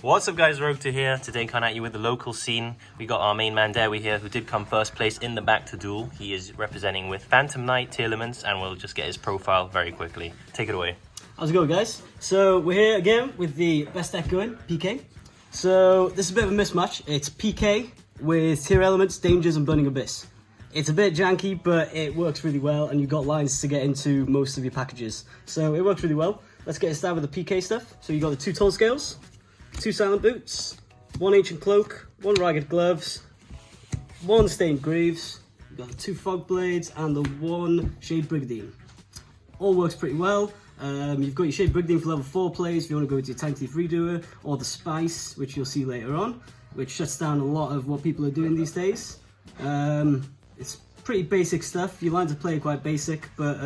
What's up guys, Rogue2 here. Today coming at you with the local scene. We got our main man Dewi here who did come first place in the back to duel. He is representing with Phantom Knight, Tearlamant, and we'll just get his profile very quickly. Take it away. How's it going, guys? So we're here again with the best deck going, PK. So this is a bit of a mismatch. It's PK with Tearlamant, Dangers and Burning Abyss. It's a bit janky, but it works really well and you've got lines to get into most of your packages. So it works really well. Let's get started with the PK stuff. So you got the 2 tall scales, 2 silent boots, 1 ancient cloak, 1 ragged gloves, 1 stained greaves, you've got the 2 fog blades and the 1 shade brigandine. All works pretty well. You've got your shade brigandine for level 4 plays if you want to go into your Tank Thief Redoer, or the spice, which you'll see later on, which shuts down a lot of what people are doing these days. It's pretty basic stuff. Your lines of play are quite basic, but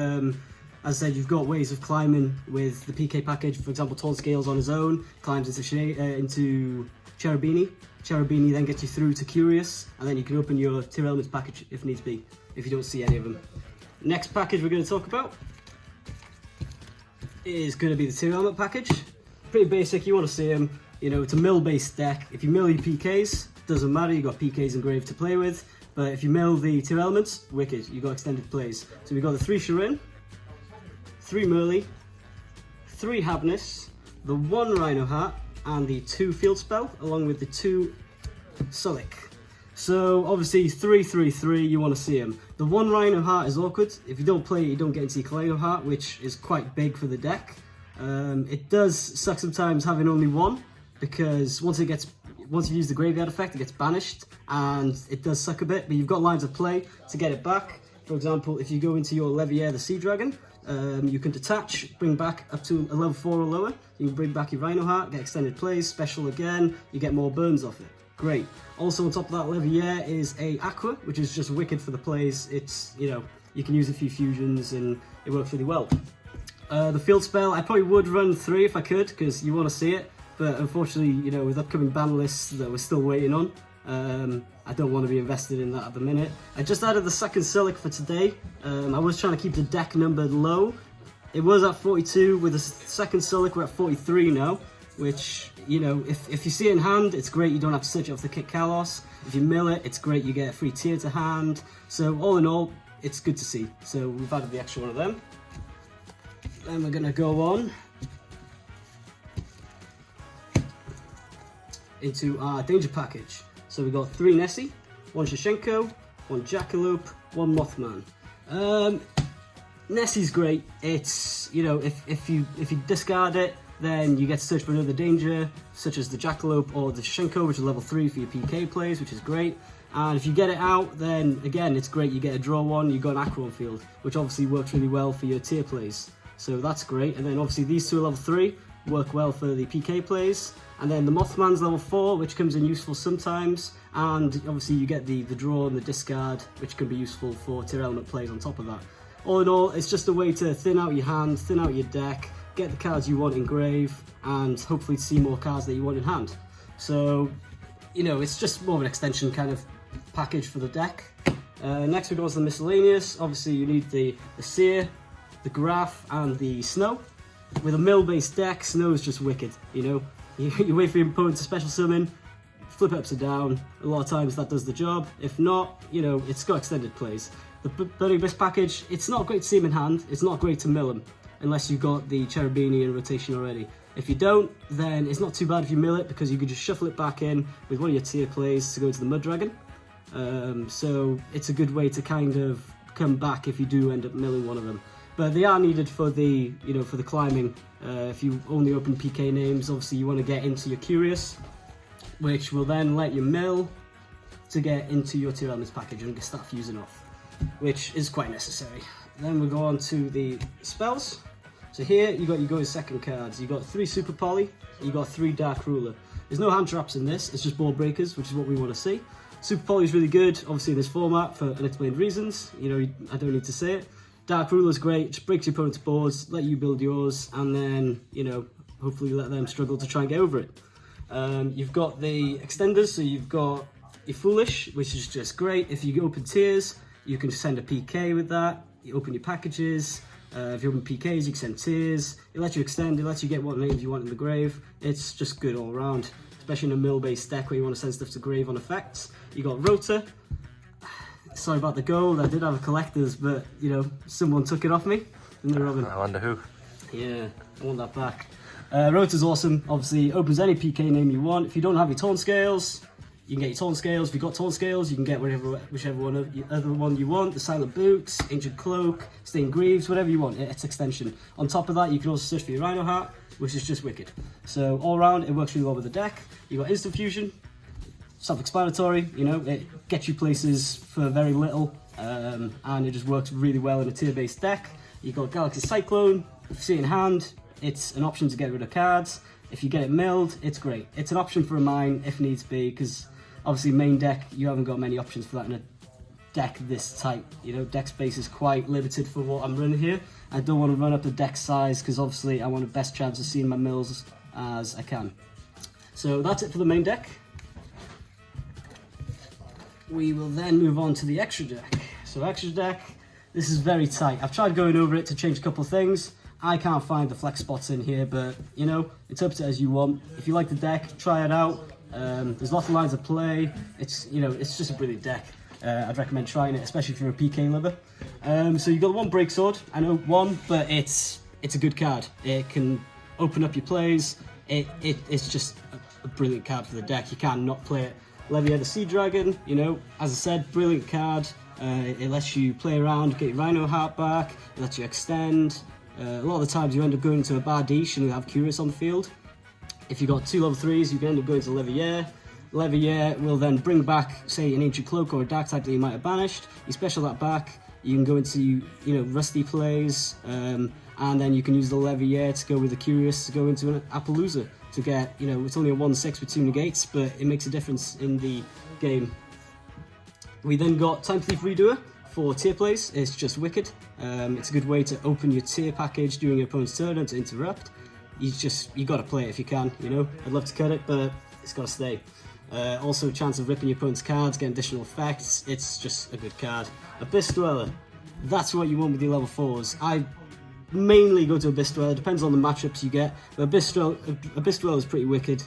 as I said, you've got ways of climbing with the PK package. For example, Tall Scales on his own climbs into Cherubini. Cherubini then gets you through to Curious, and then you can open your Tearlamant package if needs be, if you don't see any of them. Next package we're going to talk about is going to be the Tearlamant package. Pretty basic, you want to see them. You know, it's a mill-based deck. If you mill your PKs, doesn't matter, you've got PKs engraved to play with. But if you mill the Tearlaments, wicked, you've got extended plays. So we've got the 3 Shirin, 3 Merly, 3 Habness, the 1 Rhino Hat, and the 2 Field Spell, along with the 2 Sulik. So obviously 3-3-3, you want to see them. The 1 Rhino Hat is awkward. If you don't play it, you don't get into your Kaleido Hat, which is quite big for the deck. It does suck sometimes having only 1, because once you use the graveyard effect, it gets banished, and it does suck a bit, but you've got lines of play to get it back. For example, if you go into your Levier, the Sea Dragon, you can detach, bring back up to a level 4 or lower. You can bring back your Rhino Hat, get extended plays, special again, you get more burns off it. Great. Also on top of that, Levier is a Aqua, which is just wicked for the plays. It's, you know, you can use a few fusions and it works really well. The Field Spell, I probably would run 3 if I could, because you want to see it. But unfortunately, you know, with upcoming ban lists that we're still waiting on, I don't want to be invested in that at the minute. I just added the 2nd Sulik for today. I was trying to keep the deck number low. It was at 42, with the 2nd Sulik we're at 43 now, which, you know, if you see it in hand, it's great, you don't have to search it off the Kit Kalos. If you mill it, it's great, you get a free tier to hand. So all in all, it's good to see. So we've added the extra one of them. Then we're going to go on into our Danger package. So we've got 3 Nessie, 1 Shashenko, 1 Jackalope, 1 Mothman. Nessie's great. It's, you know, if you discard it, then you get to search for another Danger, such as the Jackalope or the Shashenko, which is level 3 for your PK plays, which is great. And if you get it out, then again, it's great. You get a draw 1, you got an Acro on field, which obviously works really well for your tier plays. So that's great. And then obviously these 2 are level 3, work well for the PK plays. And then the Mothman's level 4, which comes in useful sometimes. And obviously you get the draw and the discard, which can be useful for Tearlamant plays on top of that. All in all, it's just a way to thin out your hand, thin out your deck, get the cards you want engraved, and hopefully see more cards that you want in hand. So, you know, it's just more of an extension kind of package for the deck. Next we go to the miscellaneous. Obviously you need the Seer, the Graph, and the Snow. With a mill-based deck, Snow is just wicked, you know. You wait for your opponent to special summon, flip it upside down. A lot of times that does the job. If not, you know, it's got extended plays. The Burning Abyss package, it's not great to see him in hand. It's not great to mill him, unless you've got the Cherubini in rotation already. If you don't, then it's not too bad if you mill it, because you can just shuffle it back in with one of your tier plays to go into the Mud Dragon. So it's a good way to kind of come back if you do end up milling one of them. But they are needed for the, you know, for the climbing. If you only open PK names, obviously you want to get into your Curious, which will then let you mill to get into your Tearlaments package and start fusing off, which is quite necessary. Then we'll go on to the spells. So here you got your second cards. You got 3 Super Poly, you got 3 Dark Ruler. There's no hand traps in this, it's just board breakers, which is what we want to see. Super Poly is really good, obviously in this format for unexplained reasons. You know, I don't need to say it. Dark Ruler is great, just breaks your opponent's boards, let you build yours, and then, you know, hopefully let them struggle to try and get over it. You've got the extenders, so you've got your Foolish, which is just great. If you open tiers, you can send a PK with that. You open your packages. If you open PKs, you can send tiers. It lets you extend, it lets you get what names you want in the grave. It's just good all around. especially in a mill-based deck where you want to send stuff to grave on effects. You got Rotor. Sorry about the gold, I did have a collector's, but you know, someone took it off me. Didn't they, Robin? I wonder who. Yeah, I want that back. Rotor's awesome. Obviously, opens any PK name you want. If you don't have your Torn Scales, you can get your Torn Scales. If you've got Torn Scales, you can get whichever other one you want. The Silent Boots, Ancient Cloak, Stained Greaves, whatever you want. It's extension. On top of that, you can also search for your Rhino Heart, which is just wicked. So all around, it works really well with the deck. You got Instant Fusion, self-explanatory. You know, it gets you places for very little, and it just works really well in a tier-based deck. You got Galaxy Cyclone. If you see it in hand, it's an option to get rid of cards. If you get it milled, it's great. It's an option for a mine if needs be, because obviously main deck, you haven't got many options for that in a deck this tight. You know, deck space is quite limited for what I'm running here. I don't want to run up the deck size because obviously I want the best chance of seeing my mills as I can. So that's it for the main deck. We will then move on to the extra deck. So extra deck, this is very tight. I've tried going over it to change a couple of things. I can't find the flex spots in here, but you know, interpret it as you want. If you like the deck, try it out. There's lots of lines of play. It's, you know, it's just a brilliant deck. I'd recommend trying it, especially if you're a PK lover. So you've got the one Break Sword. I know one, but it's a good card. It can open up your plays. It's just a brilliant card for the deck. You can't not play it. Levier the Sea Dragon, you know, as I said, brilliant card. It lets you play around, get your Rhino Heart back. It lets you extend. A lot of the times you end up going into a bad niche and you have Curious on the field. If you've got 2 level 3s, you can end up going to Levier. Levier will then bring back, say, an Ancient Cloak or a Dark type that you might have banished. You special that back. You can go into, you know, Rusty plays, and then you can use the Levier to go with the Curious to go into an Appaloosa to get, you know, it's only a 1/6 with 2 negates, but it makes a difference in the game. We then got Time Thief Redoer for tier plays. It's just wicked. It's a good way to open your tier package during your opponent's turn and to interrupt. You got to play it if you can, you know. I'd love to cut it, but it's got to stay. Also a chance of ripping your opponent's cards, getting additional effects. It's just a good card. Abyss Dweller, that's what you want with your level 4s. I mainly go to Abyss Dweller, depends on the matchups you get, but Abyss Dweller is pretty wicked.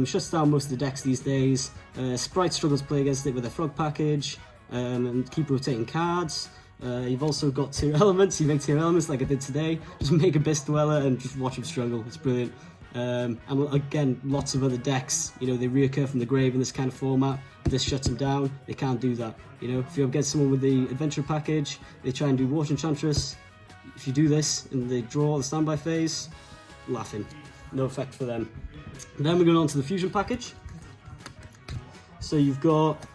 Shuts down most of the decks these days. Sprite struggles to play against it with a frog package, and keep rotating cards. You've also got tier elements. You make tier elements like I did today. Just make Abyss Dweller and just watch him struggle. It's brilliant. And again, lots of other decks, you know, they reoccur from the grave in this kind of format. This shuts them down. They can't do that. You know, if you get someone with the adventure package, they try and do Water Enchantress. If you do this and they draw the standby phase, laughing. No effect for them. Then we're going on to the fusion package. So you've got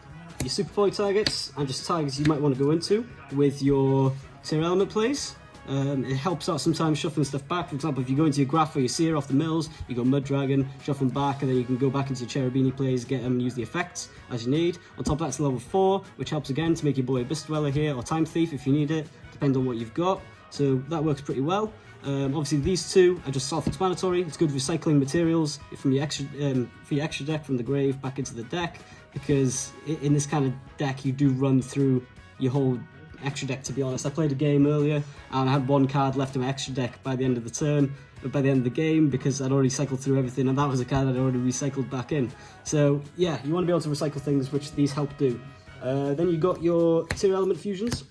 your super point targets and just targets you might want to go into with your tier element plays. It helps out sometimes shuffling stuff back. For example, if you go into your Graph or your Seer off the mills, you go Mud Dragon, shuffle them back, and then you can go back into your Cherubini plays, get them and use the effects as you need. On top of that's level 4, which helps again to make your boy Abyss Dweller here, or Time Thief if you need it, depends on what you've got. So that works pretty well. Obviously these two are just self-explanatory. It's good recycling materials from your extra deck from the grave back into the deck, because in this kind of deck you do run through your whole extra deck, to be honest. I played a game earlier and I had 1 card left in my extra deck by the end of the turn, by the end of the game, because I'd already cycled through everything, and that was a card I'd already recycled back in. So yeah, you want to be able to recycle things, which these help do. Then you got your tier element fusions.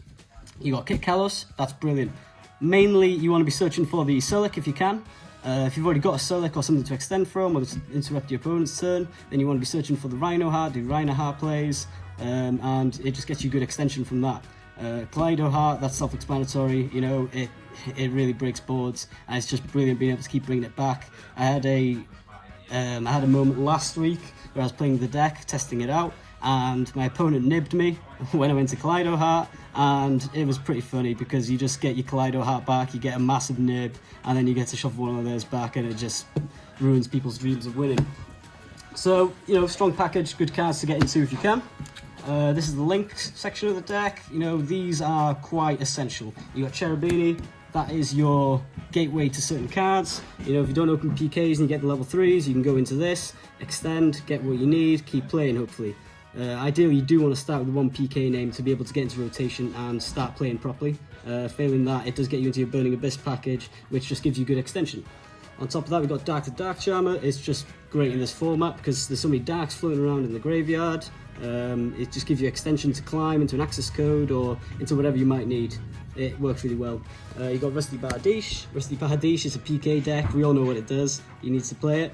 You got Kit Kalos, that's brilliant. Mainly you want to be searching for the Sulik if you can. If you've already got a Sulik or something to extend from or to interrupt your opponent's turn, then you want to be searching for the Rhino Heart, do Rhino Heart plays, and it just gets you good extension from that. Kaleido Heart, that's self-explanatory, you know, it really breaks boards, and it's just brilliant being able to keep bringing it back. I had a moment last week where I was playing the deck, testing it out, and my opponent nibbed me when I went to Kaleido Heart, and it was pretty funny because you just get your Kaleido Heart back, you get a massive nib, and then you get to shuffle one of those back, and it just ruins people's dreams of winning. So, you know, strong package, good cards to get into if you can. This is the link section of the deck. You know, these are quite essential. You got Cherubini, that is your gateway to certain cards. You know, if you don't open PKs and you get the level 3s, you can go into this, extend, get what you need, keep playing hopefully. Ideally, you do want to start with 1 PK name to be able to get into rotation and start playing properly. Failing that, it does get you into your Burning Abyss package, which just gives you good extension. On top of that, we've got Dark to Dark Charmer. It's just great in this format because there's so many darks floating around in the graveyard. It just gives you extension to climb into an access code or into whatever you might need. It works really well. You've got Rusty Bardiche. Rusty Bardiche is a PK deck. We all know what it does. You need to play it.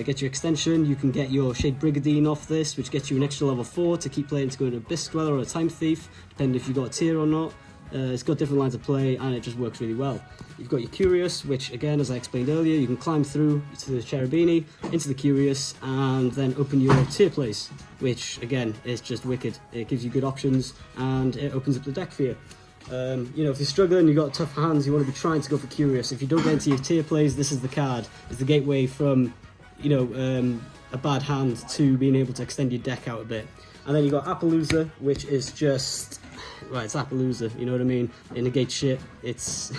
Get your extension. You can get your Shade Brigadine off this, which gets you an extra level 4 to keep playing to go into Abyss Dweller or a Time Thief, depending if you've got a tier or not. It's got different lines of play and it just works really well. You've got your Curious, which again, as I explained earlier, you can climb through to the Cherubini, into the Curious, and then open your tier place, which again is just wicked. It gives you good options and it opens up the deck for you. You know, if you're struggling, you've got tough hands, you want to be trying to go for Curious. If you don't get into your tier plays, this is the card. It's the gateway from, you know, a bad hand to being able to extend your deck out a bit. And then you've got Appaloosa, which is just, right, it's Appaloosa, you know what I mean? It negates shit. It's,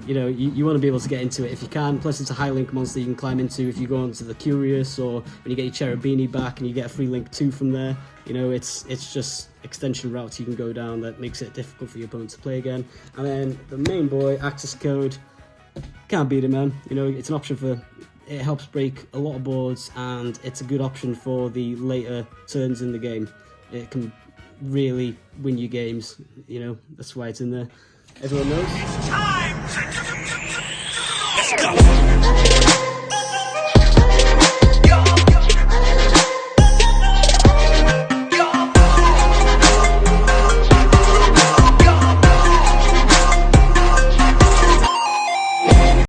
you know, you want to be able to get into it if you can. Plus, it's a high link monster you can climb into if you go onto the Curious, or when you get your Cherubini back and you get a free link 2 from there. You know, it's just extension routes you can go down that makes it difficult for your opponent to play again. And then the main boy, Access Code, can't beat it, man. You know, it's an option for, it helps break a lot of boards and it's a good option for the later turns in the game. It can really win you games, you know, that's why it's in there. Everyone knows. It's time! Let's go!